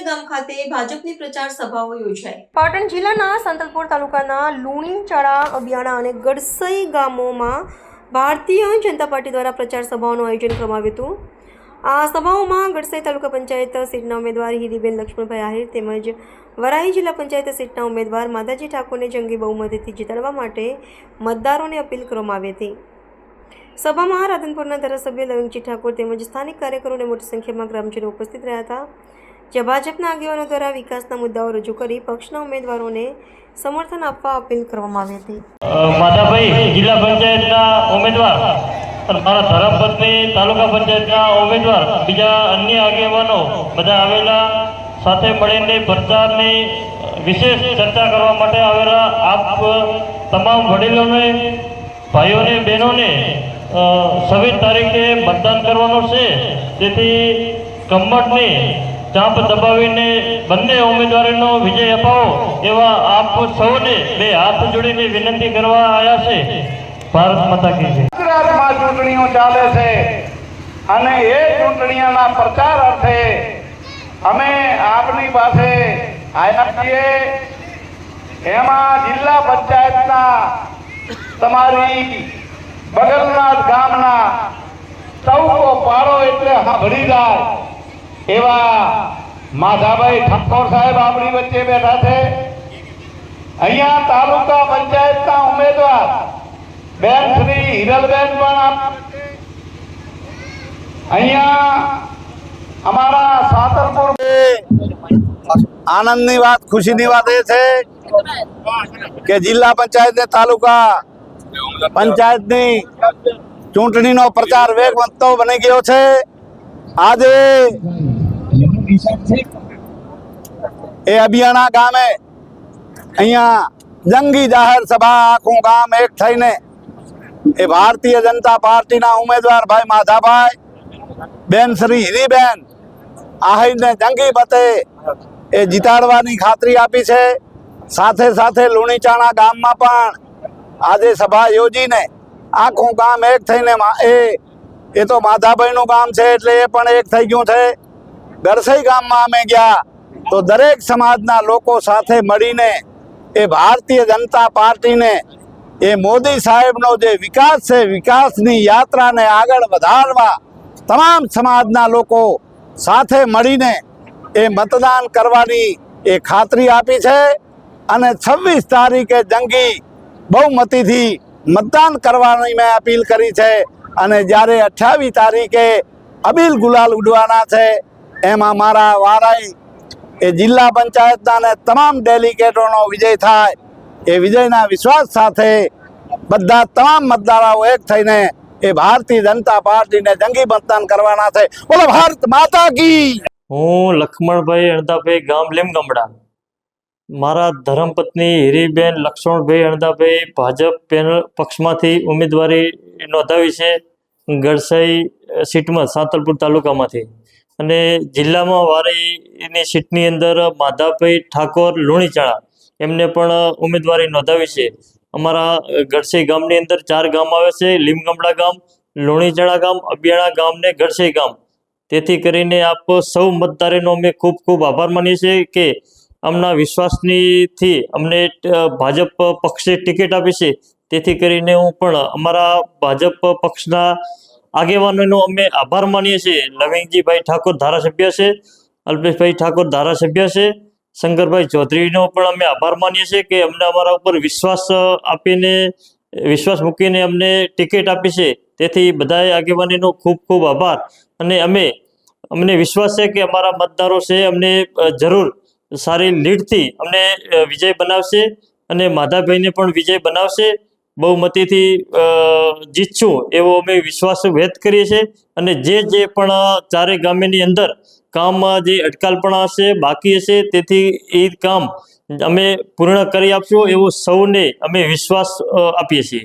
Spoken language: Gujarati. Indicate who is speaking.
Speaker 1: ગામ ખાતે ભાજપની પ્રચાર સભાઓ યોજાઈ।
Speaker 2: પાટણ જિલ્લાના સાંતલપુર તાલુકાના લુણીચાળા, અબિયાણા અને ગડસઈ ગામોમાં ભારતીય જનતા પાર્ટી દ્વારા પ્રચાર સભાઓનું આયોજન કરવામાં આવ્યું હતું। આ સભાઓમાં ગડસઈ તાલુકા પંચાયત સીટના ઉમેદવાર હિરીબેન લક્ષ્મણભાઈ આહિર તેમજ વરાઈ જિલ્લા પંચાયત સીટના ઉમેદવાર માધાજી ઠાકોરને જંગી બહુમતીથી જીતાડવા માટે મતદારોને અપીલ કરવામાં આવી હતી। સભામાં રાધનપુરના ધારાસભ્ય લવિંગજી ઠાકોર તેમજ સ્થાનિક કાર્યકરોને મોટી સંખ્યામાં ગ્રામજનો ઉપસ્થિત રહ્યા હતા, જ્યાં ભાજપના આગેવાનો દ્વારા વિકાસના મુદ્દાઓ રજૂ કરી પક્ષના ઉમેદવારોને સમર્થન આપવા અપીલ કરવામાં આવી હતી।
Speaker 3: માધાભાઈ જિલ્લા પંચાયતના ઉમેદવાર અને મારા ધરમપત્ની તાલુકા પંચાયતના ઉમેદવાર બીજા અન્ય આગેવાનો બધા આવેલા સાથે મળીને પ્રચારની વિશેષ ચર્ચા કરવા માટે આવેલા આપ તમામ વડીલોને, ભાઈઓને, બહેનોને 26 તારીખે મતદાન કરવાનું છે, તેથી કમળની ચાંપ દબાવીને બંને ઉમેદવારોનો વિજય અપાવો એવા આપ સૌને બે હાથ જોડીને વિનંતી કરવા આવ્યા છે। ભારત માતા કી જય।
Speaker 4: ગુજરાતમાં ચૂંટણીઓ ચાલે છે અને એ ચૂંટણીઓના પ્રચાર અર્થે અમે આપની પાસે આવ્યા છીએ। એમાં જિલ્લા પંચાયતના તમારી બગલના ગામના ચૌકો પાડો એટલે સાંભળી જાય એવા માધાભાઈ ઠાકોર સાહેબ આપણી વચ્ચે બેઠા છે। અહીંયા તાલુકા પંચાયતના ઉમેદવાર બેન શ્રી હિરલબેન પણ અહીંયા અમારા સાંતલપુર। આનંદની વાત, ખુશીની વાત એ છે કે જિલ્લા પંચાયત ને તાલુકા પંચાયતની ચૂંટણીનો પ્રચાર વેગવંતો બની ગયો છે। આજે એ અબિયાણા ગામે અહીંયા જંગી જાહેર સભા આખું ગામ એક થઈને એ ભારતીય જનતા પાર્ટીના ઉમેદવાર ભાઈ માધાભાઈ, બેન શ્રી હિરીબેન આહિરને જંગી મતે એ જીતાડવાની ખાતરી આપી છે। સાથે સાથે લુણીચાણા ગામમાં પણ આજે સભા યોજીને આખું ગામ એક થઈને એ તો માધાભાઈનું ગામ છે એટલે એ પણ એક થઈ ગયું છે। ગડસઈ ગામમાં અમે ગયા તો દરેક સમાજના લોકો સાથે મળીને એ ભારતીય જનતા પાર્ટીને એ મોદી સાહેબનો જે વિકાસ છે, વિકાસની યાત્રાને આગળ વધારવા તમામ સમાજના લોકો સાથે મળીને એ મતદાન કરવાની એ ખાતરી આપી છે અને 26 તારીખે જંગી બહુમતીથી મતદાન કરવાની મેં અપીલ કરી છે અને જ્યારે 28 તારીખે અબીલ ગુલાલ ઉડવાના છે એમાં મારા વારાઈ એ જિલ્લા પંચાયતના ને તમામ ડેલિગેટોનો વિજય થાય એ વિજયના વિશ્વાસ સાથે બધા તમામ મતદારો એક થઈને એ ભારતીય જનતા પાર્ટીને જંગી મતદાન કરવાના છે। બોલો ભારત માતા કી।
Speaker 3: હું લક્ષ્મણભાઈ અણદાભાઈ, ગામ લીમગામડા, મારા ધર્મપત્ની હિરીબેન લક્ષ્મણભાઈ અણદાભાઈ ભાજપ પેનલ પક્ષમાંથી ઉમેદવારી નોંધાવી છે ગડસઈ સીટમાં સાંતલપુર તાલુકામાંથી, અને જિલ્લામાં વારીની સીટની અંદર માધાભાઈ ઠાકોર લુણીચાળા એમને પણ ઉમેદવારી નોંધાવી છે। અમારા ગડસઈ ગામની અંદર 4 ગામ આવે છે, લીમગામડા ગામ, લુણીચાળા ગામ, અબિયાણા ગામ ને ગડસઈ ગામ। તેથી કરીને આપ સૌ મતદારોનો અમે ખૂબ ખૂબ આભાર માનીએ છીએ કે અમના વિશ્વાસથી અમને ભાજપ પક્ષે ટિકિટ આપી છે। તેથી કરીને હું પણ અમારા ભાજપ પક્ષના આગેવાનોનો અમે આભાર માનીએ છીએ। લવિંગજીભાઈ ઠાકોર ધારાસભ્ય છે, અલ્પેશભાઈ ઠાકોર ધારાસભ્ય છે, શંકરભાઈ ચૌધરીનો પણ અમે આભાર માનીએ છીએ કે અમને અમારા ઉપર વિશ્વાસ મૂકીને અમને ટિકિટ આપી છે। તેથી બધાએ આગેવાનીનો ખૂબ ખૂબ આભાર, અને અમને વિશ્વાસ છે કે અમારા મતદારો છે અમને જરૂર સારી લીડથી અમને વિજય બનાવશે અને માધાભાઈને પણ વિજય બનાવશે। બહુમતીથી જીતશું એવો અમે વિશ્વાસ વ્યક્ત કરીએ છીએ, અને જે પણ 4 ગામની અંદર કામમાં જે અટકાલપણા હશે, બાકી હશે, તેથી એ કામ અમે પૂર્ણ કરી આપશું એવો સૌને અમે વિશ્વાસ આપીએ છીએ।